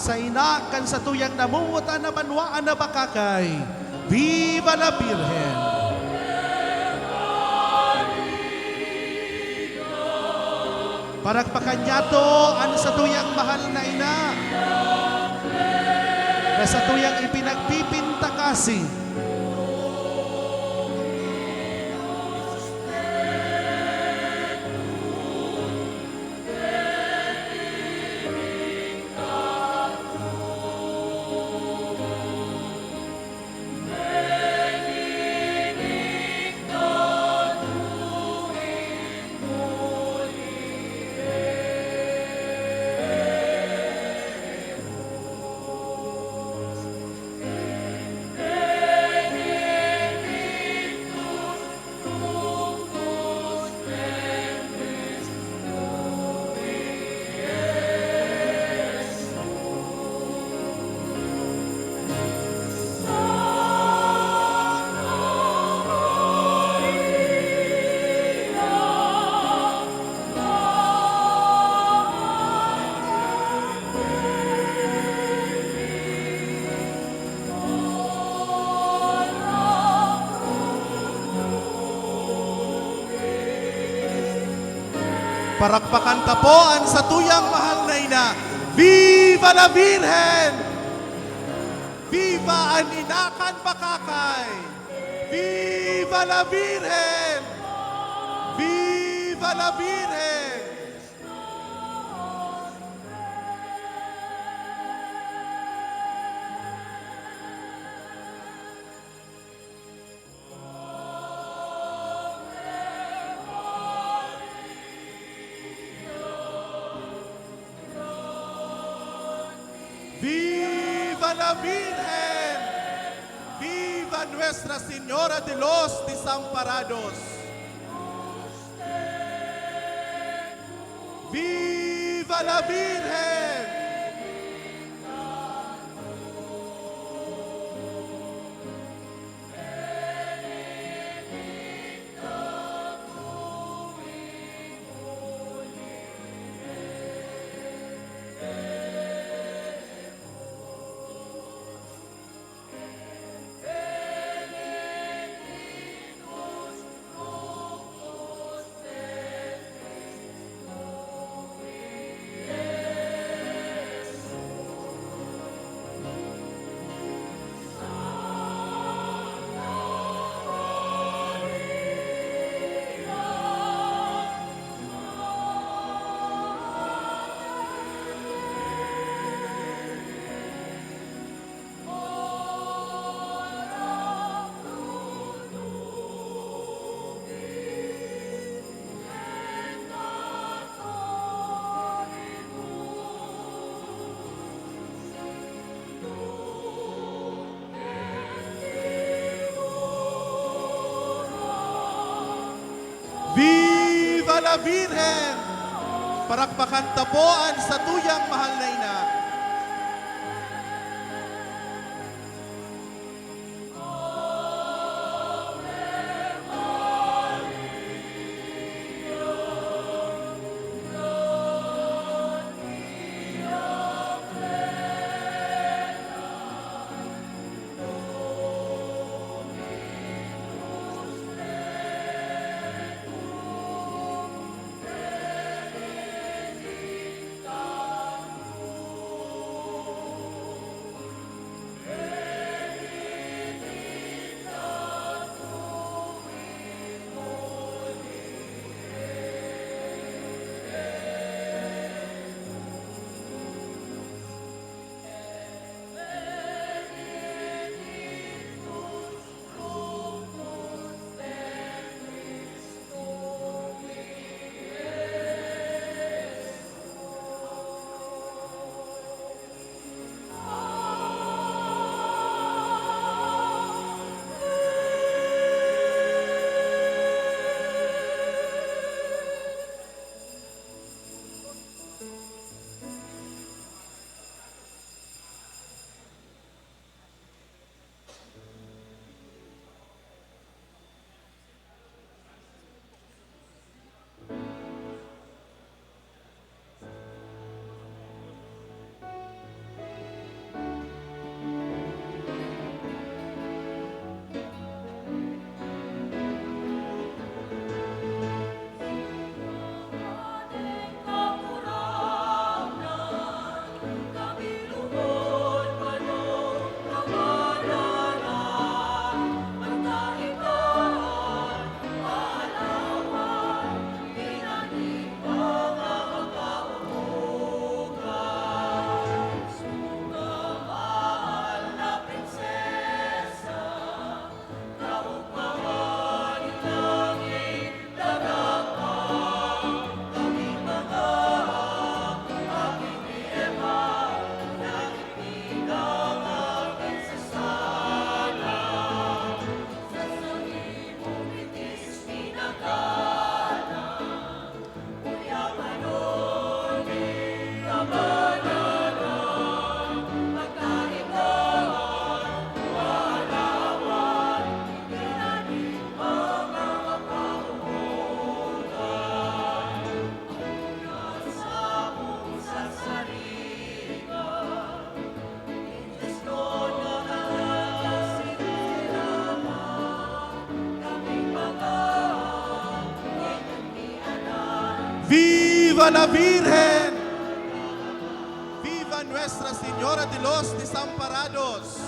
sa ina kan sa tuyang namumuta na banwaan na bakakay. Viva la Virgen! Paragpakan niya to ang sa tuyang mahal na ina na sa tuyang ipinagpipinta kasi. Parakpakan tapuan sa tuyang mahal na ina. Viva la Virgen! Viva ang inakan bakakay! Viva la Virgen! Viva la Virgen! ¡Viva la Virgen! ¡Viva Nuestra Señora de los Desamparados! ¡Viva la Virgen! Viva la Virgen! Parakpakan tapuan sa tuyang mahal na ina. la Virgen! Viva Nuestra Señora de los Desamparados!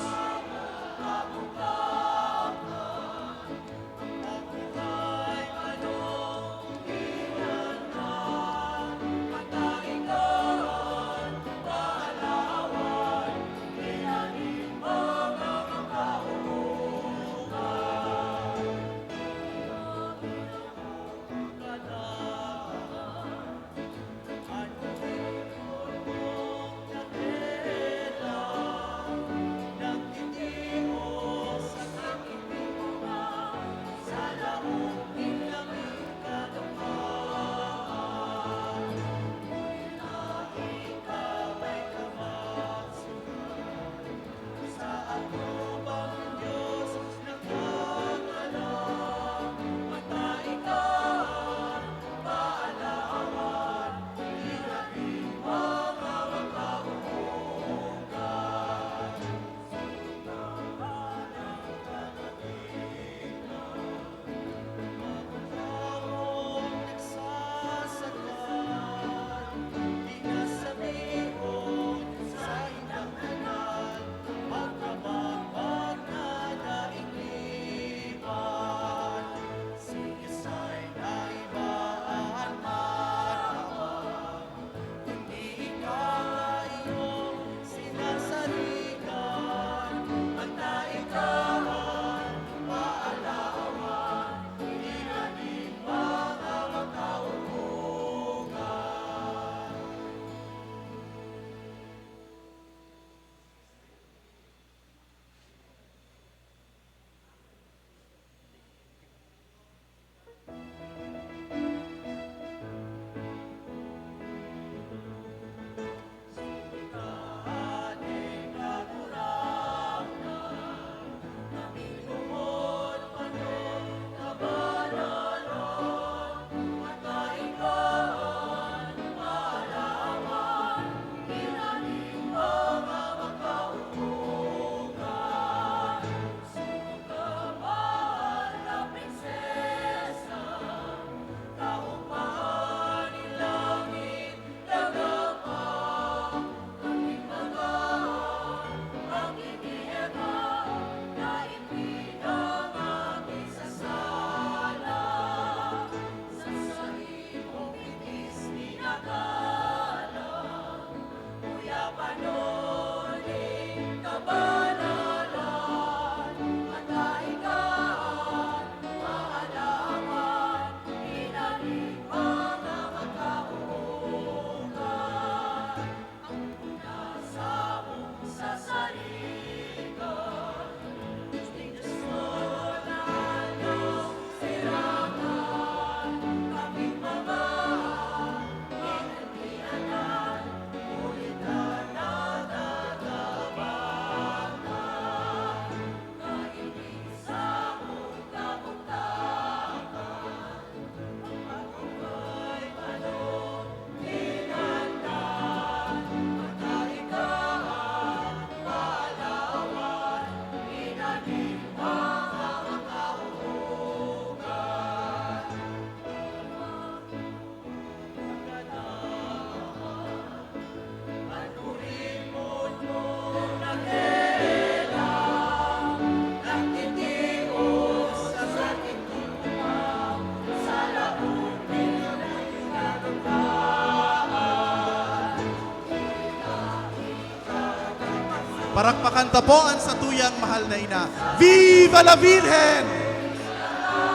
Parakpakan tapuan sa tuyang mahal na ina. Viva la Virgen!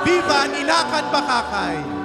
Viva ang Inakan Bakakay!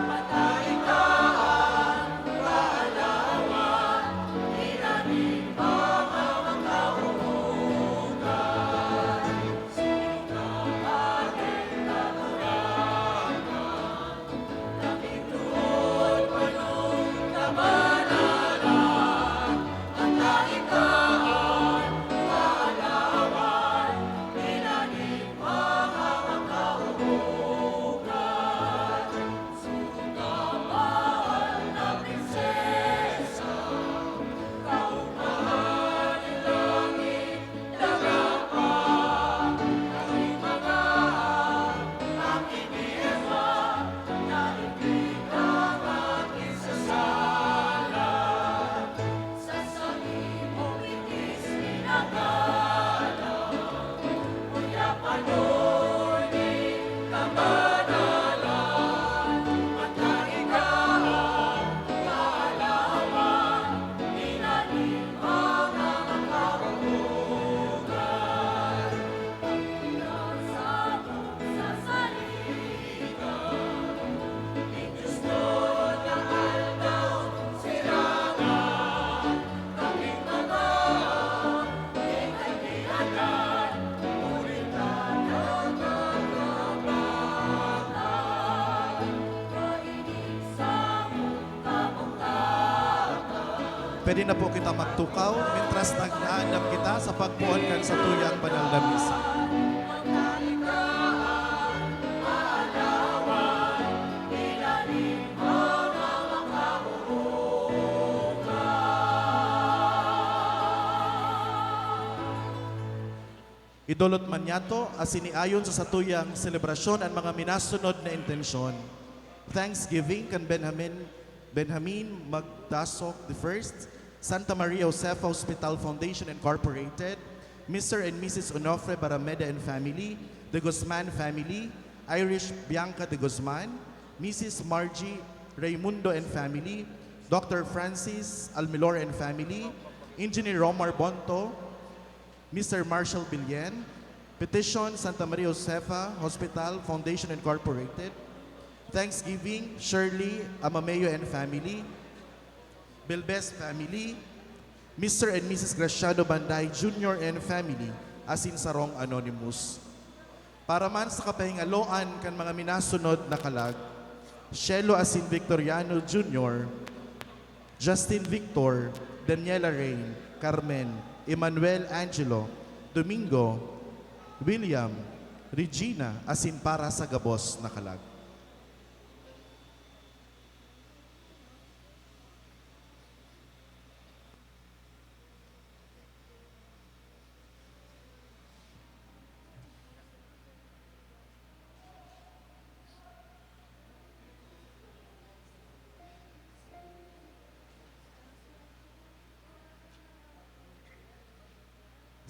Pwede na po kita magtukaw, mintras nagnaanap kita sa pagpuan kan sa tuyang banal na misa. Idolot man yato as iniayon sa satuyang selebrasyon ang mga minasunod na intensyon. Thanksgiving kan Benjamin Magdasok I, Santa Maria Josefa Hospital Foundation Incorporated, Mr. and Mrs. Onofre Barameda and family, the Guzman family, Irish Bianca de Guzman, Mrs. Margie Raimundo and family, Dr. Francis Almilor and family, Engineer Romar Bonto, Mr. Marshall Bilyen, petition Santa Maria Josefa Hospital Foundation Incorporated, Thanksgiving Shirley Amameo and family, Bilbes family, Mr. and Mrs. Graciano Banday Jr. and family, asin sarong anonymous. Para man sa kapahingaloan kan mga minasunod na kalag, Shelo asin Victoriano Jr., Justin Victor, Daniela Rain, Carmen, Emmanuel Angelo, Domingo, William, Regina, asin para sa gabos na kalag.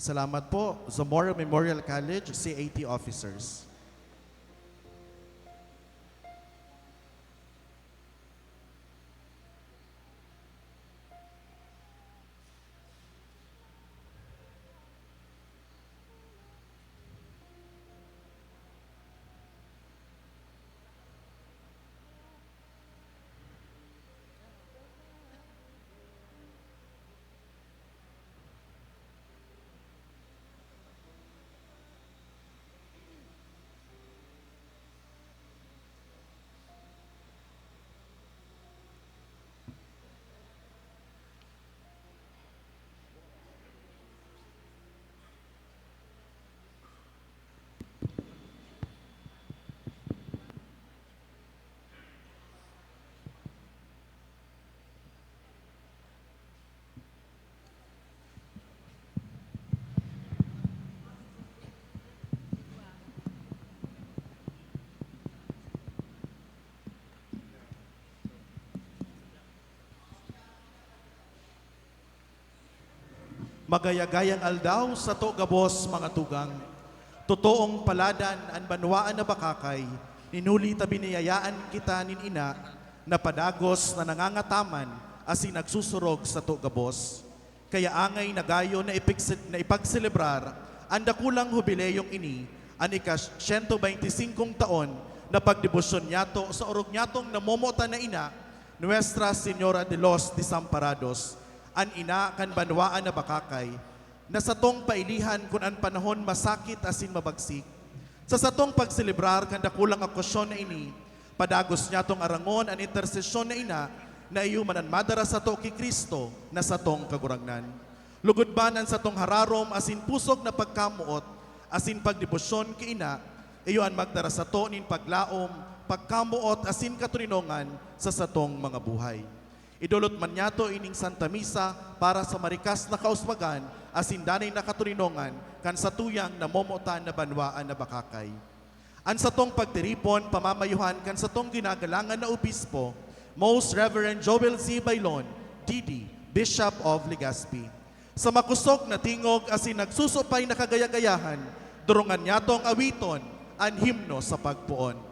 Salamat po, Zamora Memorial College, CAT officers. Magayagayang aldaw sa to gabos mga tugang. Totoong paladan an banwaan na bakakay, ninuli ta biniyayaan kita nin ina, na padagos na nangangataman asin nagsusurog sa to gabos. Kaya angay nagayo na ipagselebrar ang dakulang hubileyong ini, an ika-125 taon na pagdebosyon nyato sa orog nyatong namomota na ina, Nuestra Señora de los Desamparados, an ina kan banwaan na bakakay, na sa tong pailihan kun an panahon masakit asin mabagsik. Sa satong pagselebrar kan dakulang okasyon na ini, padagos niya tong arangon an intersesyon na ina, na iyo manan madara sa to ki Kristo na sa tong kagurangnan. Lugod banan sa tong hararom asin pusok na pagkamuot, asin pagdebosyon ki ina, iyo an magdara sa to nin paglaom, pagkamuot asin katurinongan sa satong mga buhay. Idulot man niyato ining Santa Misa para sa marikas na kausmagan asin danay na katurinongan kan sa tuyang namomotan na banwaan na bakakay. An satong pagtiripon pamamayuhan kan satong ginagalangan na obispo, Most Reverend Joel C. Bailon, DD, Bishop of Legazpi. Sa makusog na tingog asin nagsusupay na kagayagayahan, durungan niyatong awiton an himno sa pagpuon.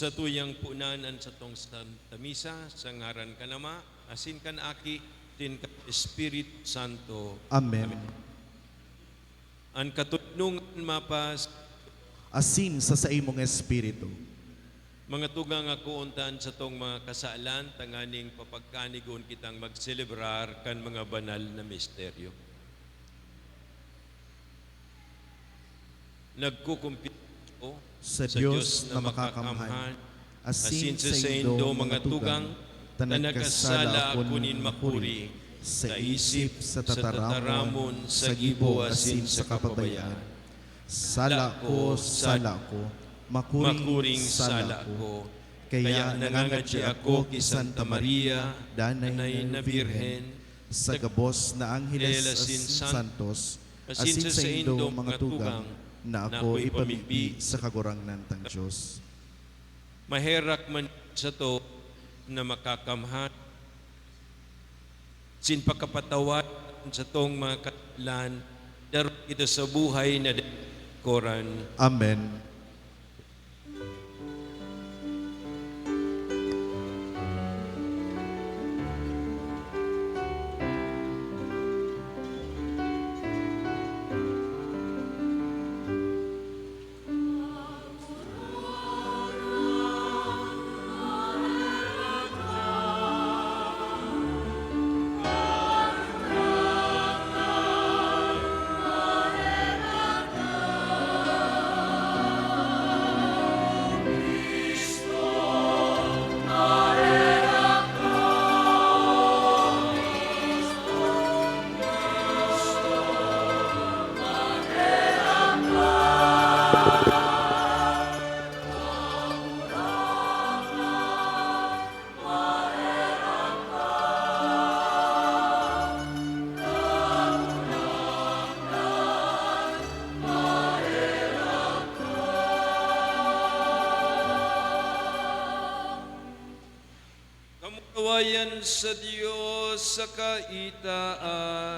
Sa tuyang punanan sa tong Santa Misa, sa ngaran ka nama, asin kan aki, tin ka Espiritu Santo. Amen. Ang katulungan mapas, Asin sa imong espiritu. mga tugang ako untaan sa tong mga kasalan, tanganing papagkanigon kitang magselebrar kan mga banal na misteryo. Nagkukumpit ko Sa Diyos na makakamhan, asin sa indo mga tugang, na nagkasala ako nin makuri, sa isip, sa tataramon, sa gibo, asin sa kapabayaan. Sala ko, makuring sala ko, kaya nangangadya ako ki Santa Maria, danay na Birhen, sa gabos na Angeles asin Santos, asin sa indo mga tugang, na ako ipamigbi sa kagurangnan tang Diyos. Maherak man sa to na makakamhan, sin pagkapatawad sa tong mga kailan, daro ito sa buhay na koran. Amen. Kamukawayan sa Diyos sa kaitaasan.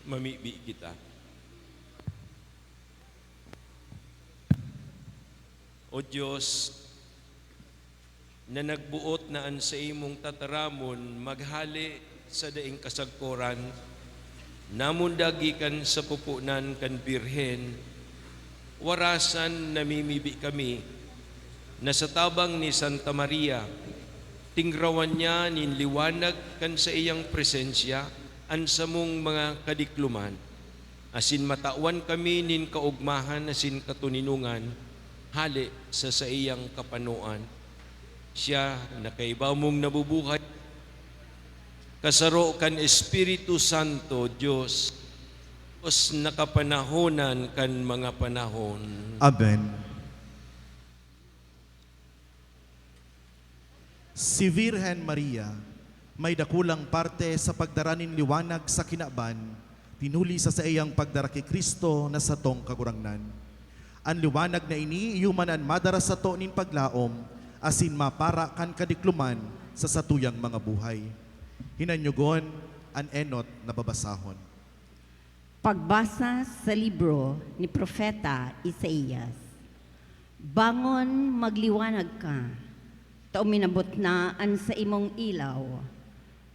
Mamibi kita. O Diyos, na nagbuot na an sa imong tataramon, maghali sa daing kasagkoran, namundagikan sa pupunan kan Birhen, warasan namimibi kami, na sa tabang ni Santa Maria, tingrawan niya nin liwanag kan sa iyang presensya, ansa mong mga kadikluman, asin matawan kami nin kaugmahan asin katuninungan, hali sa iyang kapanuan. Siya nakaibaw mong nabubuhay, kasaro kan Espiritu Santo, Diyos nakapanahonan kan mga panahon. Amen. Si Virhen Maria, may dakulang parte sa pagdaranin liwanag sa kinaban, tinuli sa iyang pagdara kay Kristo na satong kagurangnan. Ang liwanag na ini, iyumanan madara sa to nin paglaom, asin mapara kan kadikluman sa satuyang mga buhay. Hinanyugon ang enot na babasahon. Pagbasa sa libro ni Propeta Isaías. Bangon, magliwanag ka, tauminabot na an sa imong ilaw,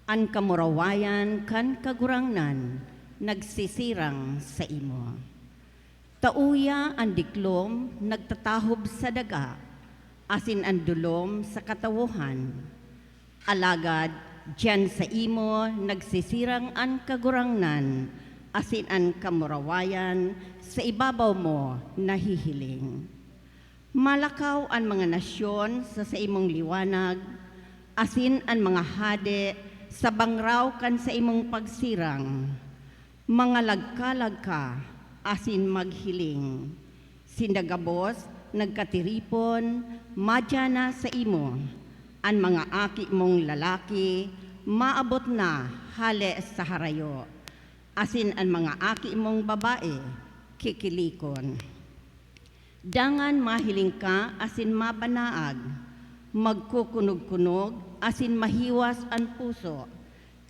an kamurawayan kan kagurangnan, nagsisirang sa imo. Tauya ang diklom, nagtatahob sa daga, asin ang dulom sa katawuhan. Alagad, diyan sa imo, nagsisirang ang kagurangnan, asin ang kamurawayan, sa ibabaw mo nahihiling. Malakaw ang mga nasyon sa imong liwanag, asin ang mga hade sa bangraw kan sa imong pagsirang. Mga lagkalag ka, asin maghiling. Sindagabos, nagkatiripon, madya na sa imo. Ang mga aki mong lalaki, maabot na hale sa harayo. Asin ang mga aki mong babae, kikilikon. Dangan mahiling ka, asin mabanaag, magkukunog-kunog, asin mahiwas ang puso,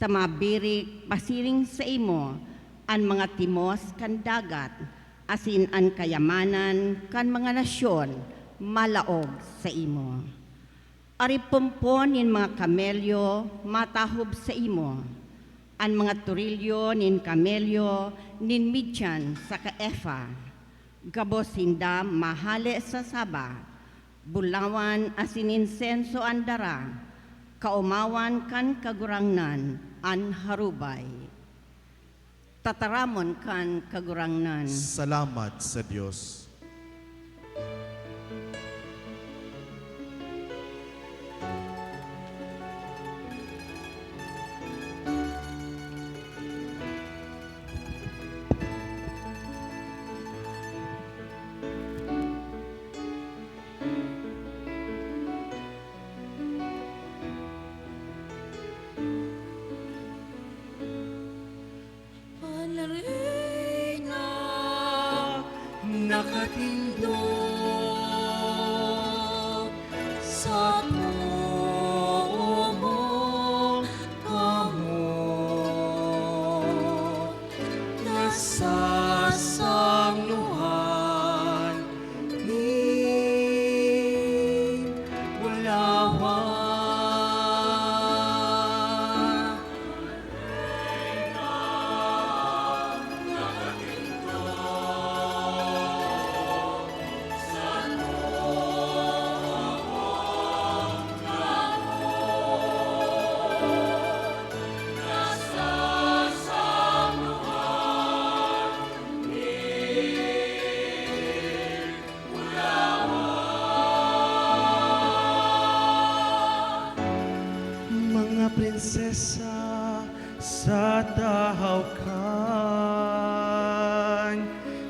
tamabirik, pasiring sa imo, ang mga timos kan dagat, asin ang kayamanan kan mga nasyon, malaog sa imo. Aripumpon nin mga kamelyo, matahob sa imo, ang mga turilyo nin kamelyo, nin midyan sa kaefa, gabos hinda mahali sa saba, bulawan asin insenso andara, kaumawan kan kagurangnan an harubay. Tataramon kan kagurangnan. Salamat sa Diyos. Panarena nakatindog sa tuo mo kamot, nasasangluhan ni Bulawan. Mga prinsesa sa dahawkan,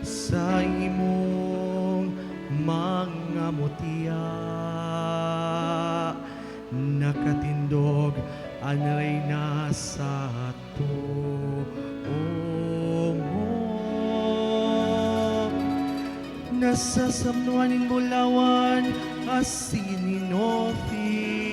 sa imong mga mutiya, nakatindog ang reyna sa tuo mo. Nasasamnuan ng bulawan, asin inofit.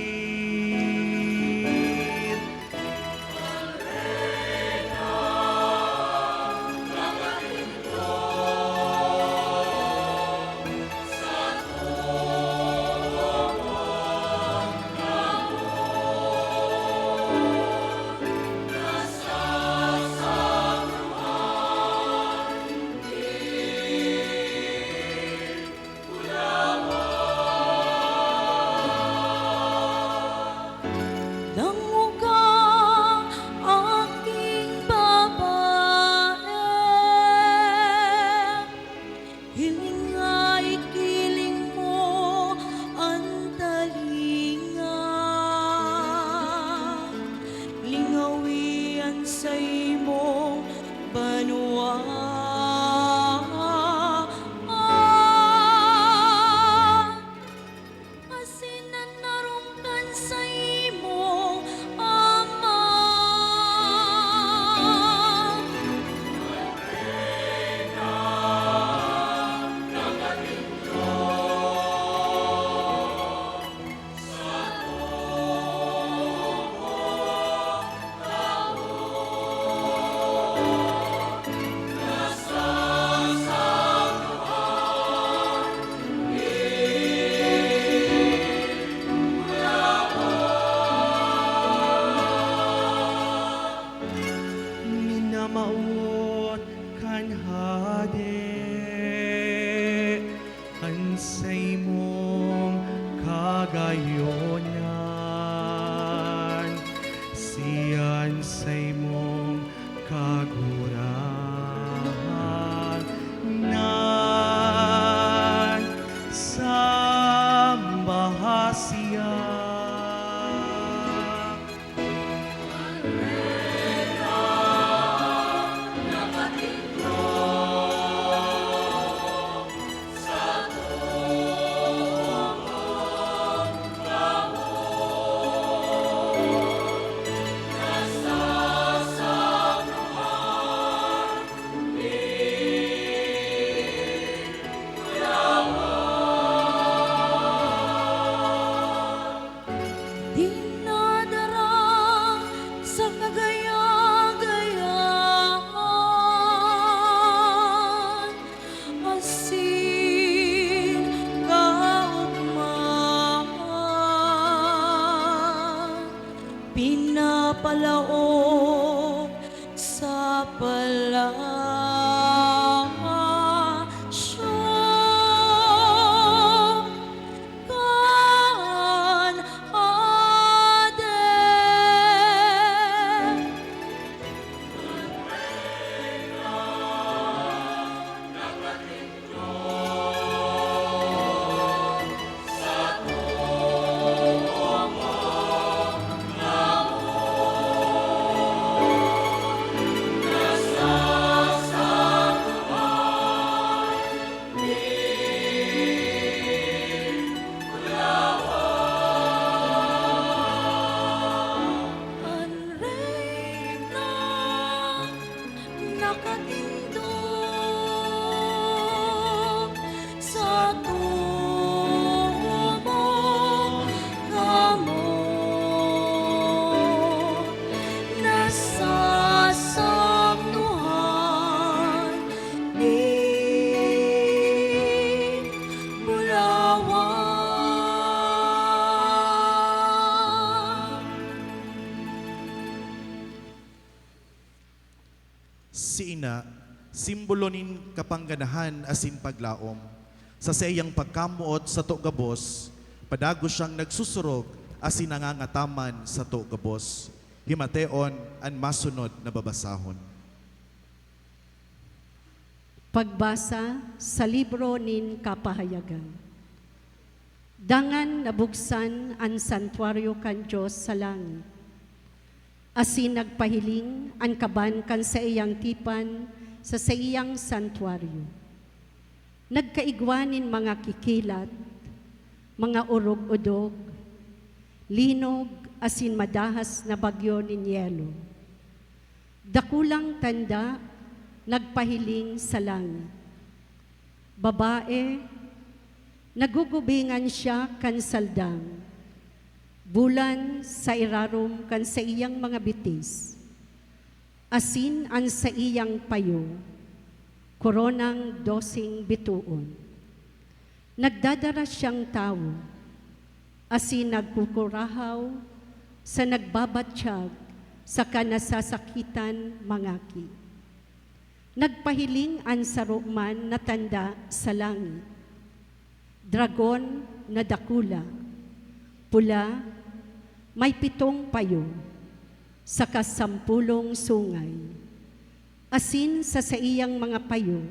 sa imong kagayonan, siyan sa imong kagurahan, nan sambaha siya. Dinadarang sa kagaya-gayaan, asin kaugmahan, pinapalaog sa palasyo kan ade. Ang reyna nakatindog sa tumong gamot, nasasaktuhan ni Bulawan. Si ina, simbolo nin kapangganahan asin paglaom. Sa sayang pagkamuot sa gabos, padago siyang nagsusurog asin nangangataman sa gabos. Himateon ang masunod na babasahon. Pagbasa sa libro nin Kapahayagan. Dangan nabuksan ang santuaryo kan Diyos sa langit. Asin nagpahiling ang kaban kan sa iyang tipan sa iyang santuaryo. Nagkaigwanin mga kikilat, mga urog-udog, linog asin madahas na bagyo nin yelo. Dakulang tanda, nagpahiling sa langit. Babae, nagugubingan siya kan saldang. Bulan sa irarom kan sa iyang mga bitis. Asin ang sa iyang payo, koronang 12 bituon. Nagdadara siyang tao, asin nagkukurahaw sa nagbabatsyag sa kanasasakitan mangaki. Nagpahiling ang saruman na tanda sa langit. Dragon na dakula, pula, may 7 payo, sa 10 sungay. Asin sa iyang mga payo,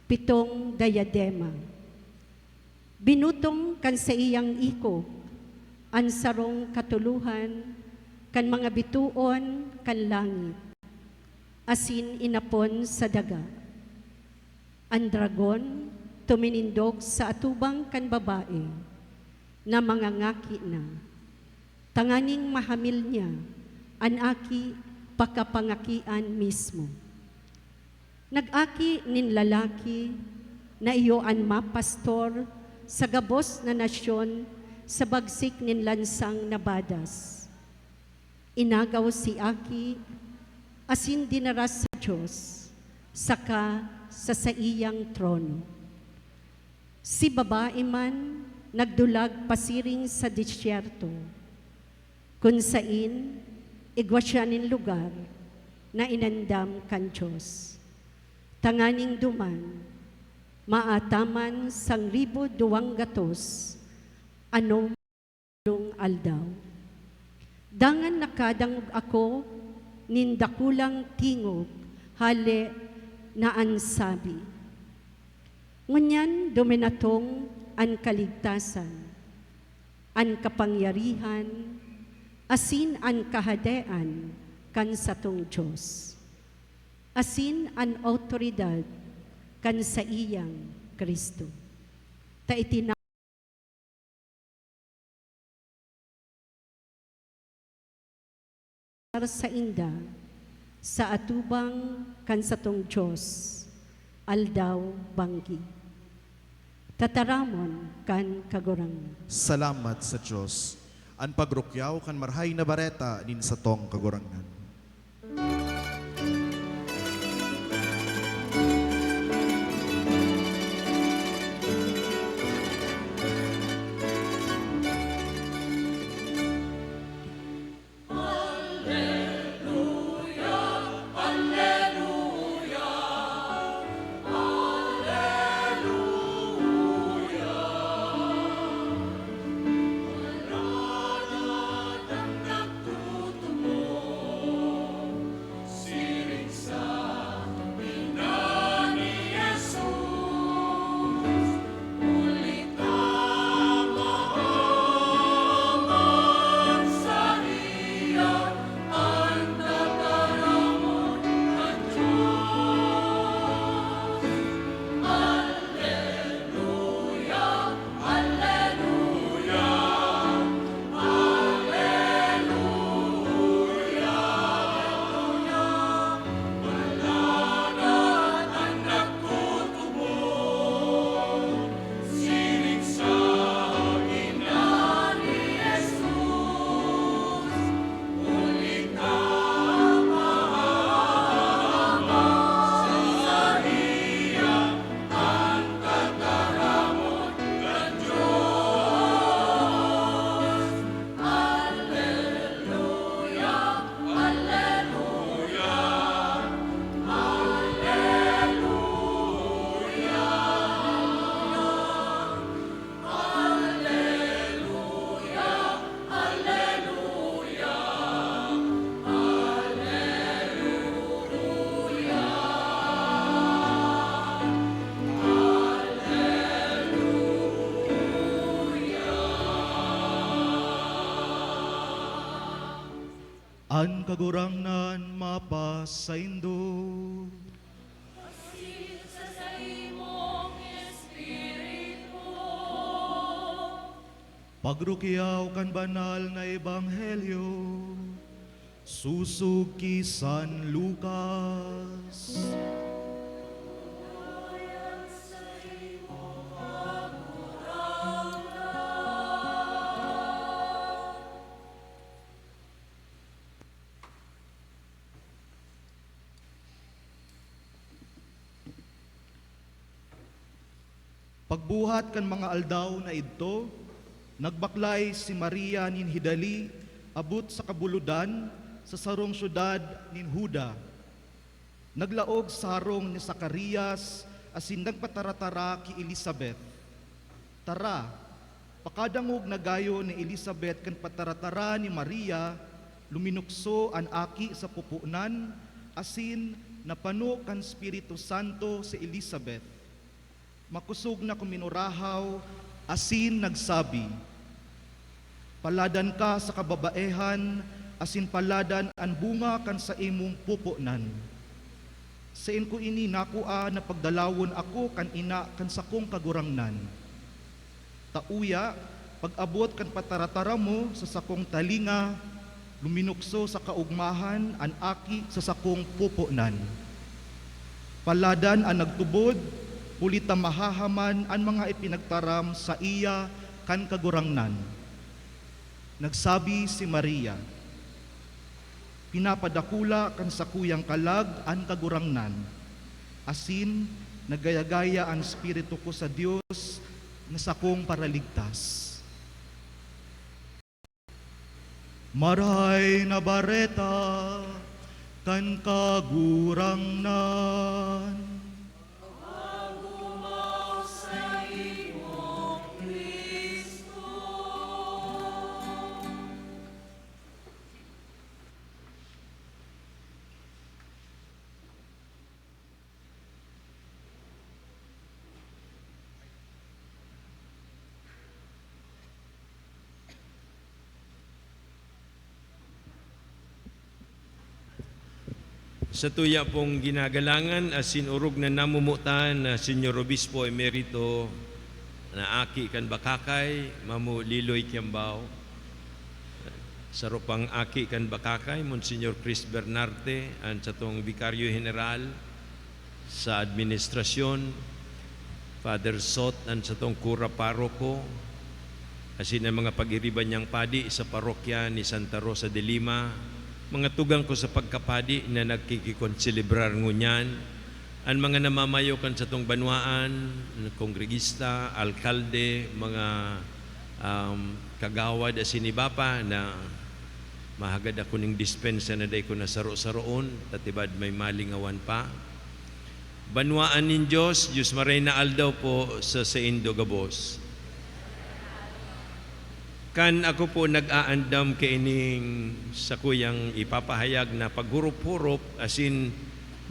7 diadema. Binutong kan sa iyang iko, ang sarong katuluhan, kan mga bituon, kan langit. Asin inapon sa daga. Ang dragon tuminindog sa atubang kan babae, na mga ngaki na. Tanganing mahamil niya, an aki pakapangakian mismo. Nag-aki nin lalaki na iyo an mapastor sa gabos na nasyon sa bagsik nin lansang na badas. Inagaw si aki asin dinaras sa Diyos saka sa iyang trono. Si babae man nagdulag pasiring sa disyerto, kung sain igwasyanin lugar na inandam kan Diyos. Tanganing duman, maataman sang 1,200 ano aldaw. Dangan nakadangog ako nindakulang tingog hali na ansabi. Ngunyan dominatong an kaligtasan, an kapangyarihan, asin an kahadean kan satong Diyos. Asin an autoridad kan sa iyang Kristo. Ta itina sa inda sa atubang kan satong Diyos aldaw banggi. Tataramon kan kagurangan. Salamat sa Diyos. Ang pagrukyaw kan marhay na bareta nin sa tong kagurangan. An kagurangnan mapasaindo. Sa imong Espiritu. Pagrukyaw kan banal nga ebanghelyo. Susug ki San Lucas. Pagbuhat kan mga aldaw na idto, nagbaklay si Maria nin Hidali abot sa kabuludan sa sarong syudad nin Huda. Naglaog sarong ni Zacarias asin nagpataratara ki Elizabeth. Tara, pakadangog na gayo ni Elizabeth kan pataratara ni Maria, luminukso an aki sa pupunan asin napano kan Espiritu Santo si Elizabeth. Makusog na kuminurahaw, asin nagsabi, paladan ka sa kababaehan, asin paladan ang bunga kan sa imong pupunan. Sein ko ini nakua na pagdalawon ako kan ina kan sakong kagurangnan. Tauya, pag-abot kan pataratara mo sa sakong talinga, luminukso sa kaugmahan an aki sa sakong pupunan. Paladan ang nagtubod, pulita mahahaman ang mga ipinagtaram sa iya kan kagurangnan. Nagsabi si Maria, pinapadakula kan sa kuyang kalag ang kagurangnan, asin nagayagaya ang Espiritu ko sa Dios na sakong paraligtas. Maray na bareta kan kagurangnan. Sa tuya pong ginagalangan asin urog na namumutan na Senyor Obispo Emerito na aki kan Bakakay, Mamu Liloy Kiambao. Sa ropang aki kan Bakakay, Monsignor Chris Bernarte, ang sa tong Vicario General sa administrasyon, Father Sot, ang sa tong Kura Paroko, asin ang mga pag-iriban niyang padi sa parokya ni Santa Rosa de Lima, mga tugang ko sa pagkapadi na nagkikikonselebrar ngunyan, ang mga namamayo kan sa tong banwaan, kongregista, alkalde, mga kagawad asin ibapa na mahagad ako ning dispensa na day ko na saro-saroon, tatibad may malingawan pa. Banwaan nin Diyos maray na aldaw po sa Saindo Gabos. Kan ako po nag-aandam kaining sa kuyang ipapahayag na paghurup-hurup asin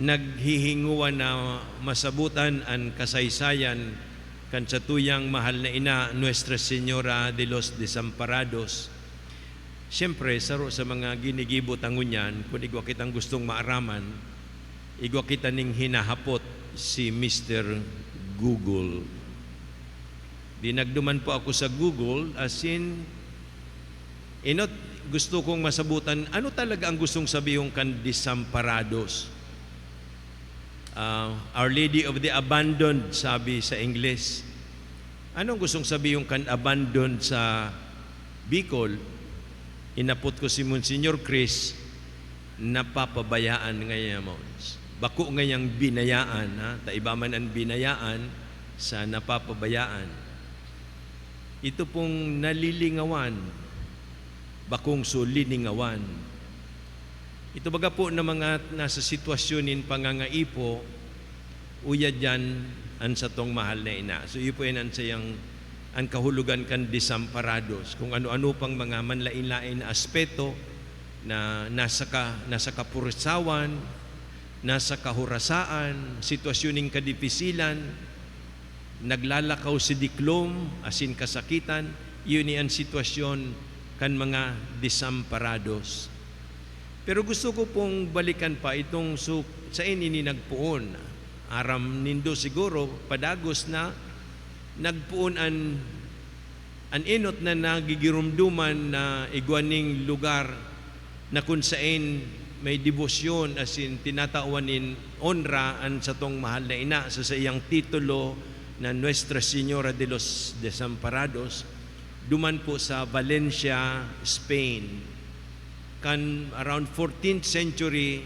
naghihinguan na masabutan ang kasaysayan kan sa tuyang mahal na ina Nuestra Señora de los Desamparados. Siyempre, saro sa mga ginigibot ang ngunyan, kung igwa kitang gustong maaraman, igwa kita ning hinahapot si Mr. Google. Dinagduman po ako sa Google asin gusto kong masabutan ano talaga ang gustong sabihin kan Desamparados. Our Lady of the Abandoned sabi sa English. Anong gustong sabihin kan abandoned sa Bicol? Inapot ko si Monsignor Chris, napapabayaan ngayon mo. Bako ngayang binayaan, ha? Taiba man ang binayaan sa napapabayaan. Ito pong nalilingawan, bakong suliningawan. Ito baga po na mga nasa sitwasyonin pangangaipo, uya dyan ang sa tong mahal na ina. So iyo po yan ang sayang ang kahulugan kan Desamparados. Kung ano-ano pang mga manlain-lain na aspeto na nasa kapurisawan, nasa kahurasaan, sitwasyoning kadipisilan, naglalakaw si diklom, asin kasakitan, yun ang sitwasyon kan mga Desamparados. Pero gusto ko pong balikan pa itong sa ini nagpuon. Aram nindo siguro, padagos na nagpuon an inot na nagigirumduman na igwaning lugar na kung saan may debosyon asin tinatauanin honra an sa tong mahal na ina sa iyang titulo na Nuestra Señora de los Desamparados, duman po sa Valencia, Spain. Kan around 14th century,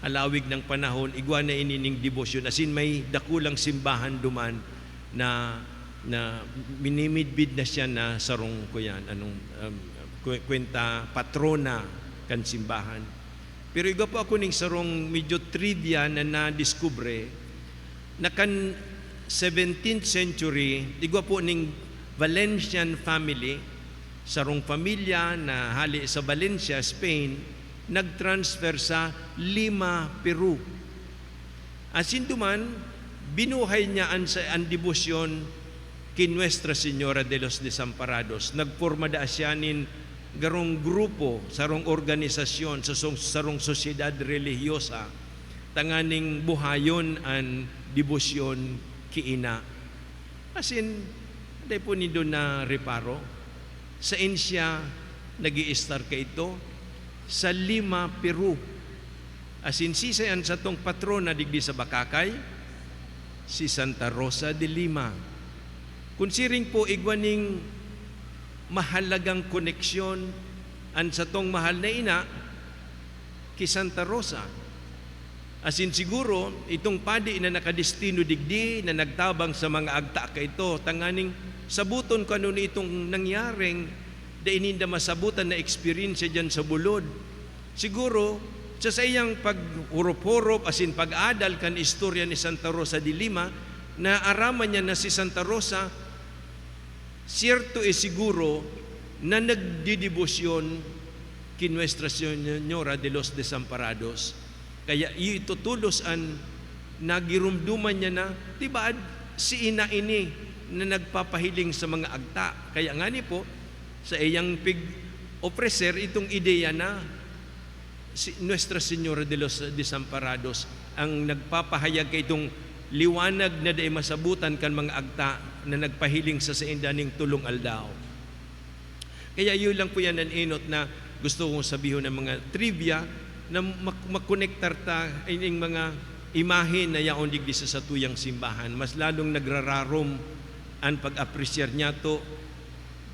alawig ng panahon, igwa na inining debosyon. Asin may dakulang simbahan duman na minimidbid na siya na sarong ko yan, kwenta patrona kan simbahan. Pero igwa po ako ning sarong medyo trivia na na-discover na kan 17th century, igwa po ning Valencian family, sarong pamilya na hali sa Valencia, Spain, nagtransfer sa Lima, Peru. Asin duman, binuhay niya ang debosyon kin Nuestra Señora de los Desamparados. Nagporma da siya nin garong grupo, sarong organisasyon, sarong sosyedad religyosa, tanganing buhayon ang debosyon kiina. Asin, day po nido na reparo, sa siya nag-i-star ka ito, sa Lima, Peru. Asin sisayan sa tong patrona digdi sa Bakakay, si Santa Rosa de Lima. Kunsiring po igwaning mahalagang koneksyon an sa tong mahal na ina ki Santa Rosa. Asin siguro, itong padi na nakadestino digdi, na nagtabang sa mga agta ka ito, tanganing sabuton ka nun itong nangyaring da ininda masabutan na experience dyan sa bulod. Siguro, sa iyang pag-hurop-hurop, asin pag-adal kan istorya ni Santa Rosa de Lima, na araman niya na si Santa Rosa, siyerto siguro na nagdidibosyon ki Nuestra Señora de los Desamparados. Kaya itutulos ang nagirumduman niya na, tibad, si ina ini na nagpapahiling sa mga agta. Kaya nga ni po, sa iyang pig-opreser itong ideya na Nuestra Señora de los Desamparados ang nagpapahayag kay itong liwanag na day masabutan kan mga agta na nagpahiling sa indaning tulong aldaw. Kaya yun lang po yan ang inot na gusto kong sabihin ng mga trivia na makonektar ta ining mga imahe na yaon digdi sa tuyang simbahan. Mas lalong nagrararom ang pag-apresyar niya to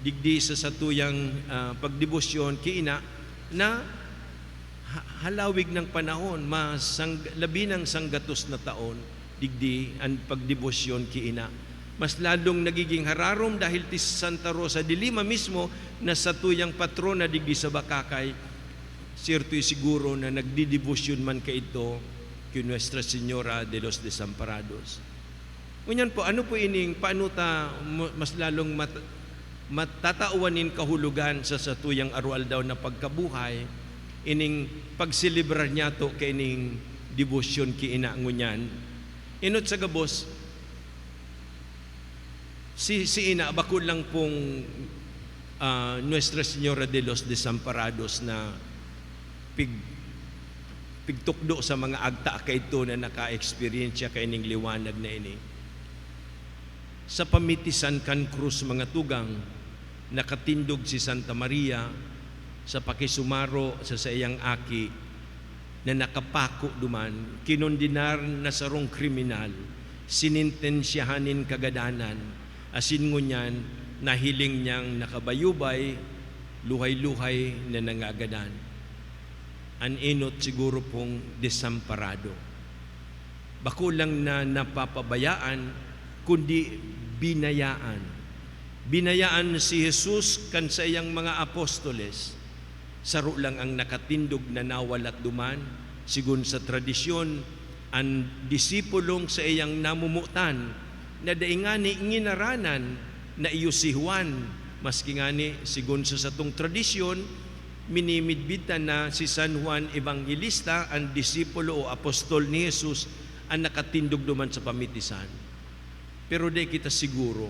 digdi sa tuyang pagdebosyon kiina na halawig ng panahon, labi ng sanggatos na taon, digdi ang pagdebosyon kiina. Mas lalong nagiging hararom dahil ti Santa Rosa de Lima mismo na sa tuyang patrona digdi sa Bakakay, sirto'y siguro na nagdidebosyon man ka ito kay Nuestra Señora de los Desamparados. Ngunyan po, ano po ining, paano ta mas lalong matatauanin kahulugan sa tuyang arualdaw na pagkabuhay, ining pagsilibrar niya to kay ining debosyon kiina ngunyan. Inot sa gabos, si ina bakul lang pong Nuestra Señora de los Desamparados na pigtukdo sa mga agta kay ito na naka-experience kay ining liwanag na ini. Sa pamitisan kan krus mga tugang, nakatindog si Santa Maria sa pakisumaro sa sayang aki na nakapako duman, kinondinar na sarong kriminal, sinintensyahanin kagadanan, asin ngunyan, nahiling niyang nakabayubay, luhay-luhay na nangagadan. An inot siguro pong desamparado. Bako lang na napapabayaan, kundi binayaan. Binayaan si Jesus kan sa iyang mga apostoles. Saro lang ang nakatindog na nawalat duman, sigun sa tradisyon, ang disipulong sa iyang namumutan, na daingani nginaranan na iyo si Juan, maski ngani sigun sa satong tradisyon, minimidbitan na si San Juan Evangelista, ang disipulo o apostol ni Jesus, ang nakatindog duman sa pamitisan. Pero di kita siguro,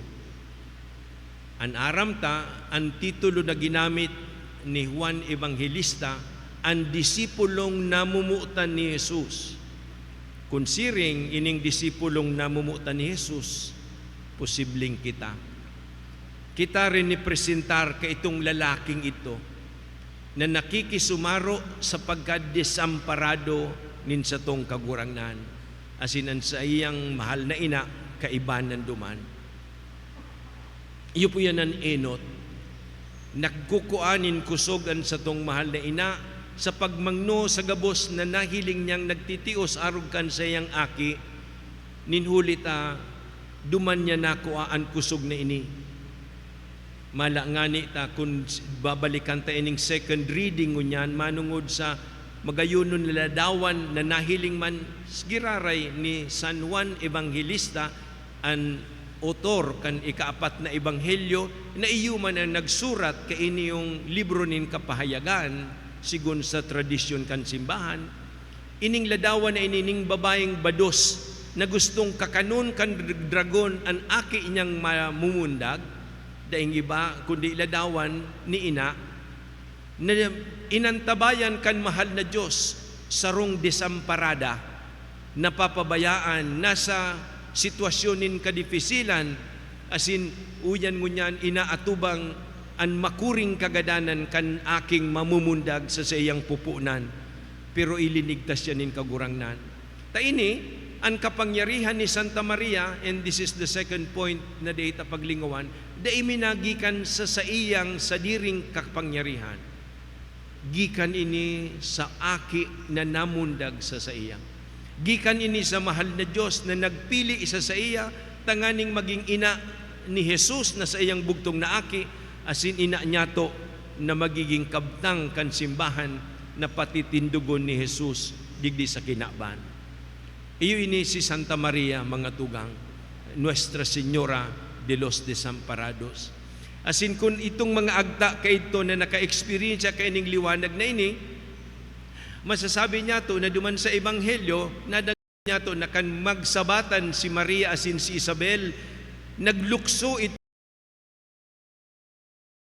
ang aram ta, ang titulo na ginamit ni Juan Evangelista, ang disipulong namumutan ni Jesus. Considering ining disipulong namumutan ni Jesus, posibleng kita. Kita rin nipresentar ka itong lalaking ito na nakikisumaro sa pagkadesamparado nin sa tong kagurangnan. Asin ang sa iyang mahal na ina, kaibanan duman. Iyo po yan ang enot. Nagkukuanin kusogan sa tong mahal na ina sa pagmangno sa gabos na nahiling niyang nagtitios arog kan sa iyang aki, ninhulita duman niya nakuaan kusog na ini. Mala nga ni ta kung babalikan ta ining second reading ngunyan, manungod sa magayunon nila dawan na nahiling man giraray ni San Juan Evangelista, ang autor kan ikaapat na ebanghelyo, na iyo man ang nagsurat ka iniyong libro nin kapahayagan sigun sa tradisyon kan simbahan. Ining ladawan na inining babaeng bados na gustong kakanon kan dragon ang aki inyang mamumundag, daing iba kundi ladawan ni ina na inantabayan kan mahal na Diyos sarong desamparada, napapabayaan, nasa sitwasyonin kadifisilan, asin uyan ngunyan inaatubang an makuring kagadanan kan aking mamumundag sa sayang pupunan, pero ilinigtas siya nin kagurangnan. Taini ang kapangyarihan ni Santa Maria, and this is the second point na data paglingawan, da iminagikan sa saiyang sadiring kapangyarihan. Gikan ini sa aki na namundag sa saiya. Gikan ini sa mahal na Diyos na nagpili isa sa iya, tanganing maging ina ni Jesus na sa iyang bugtong na aki, asin ina niya to na magiging kabtang kan simbahan na patitindugon ni Jesus digdi sa kinaban. Iyo ini si Santa Maria, mga tugang, Nuestra Señora de los Desamparados. Asin kung itong mga agta kay ito na naka-experience kay ining liwanag na ini, masasabi niya to na duman sa ebanghelyo, na niya to na kan magsabatan si Maria asin si Isabel, naglukso ito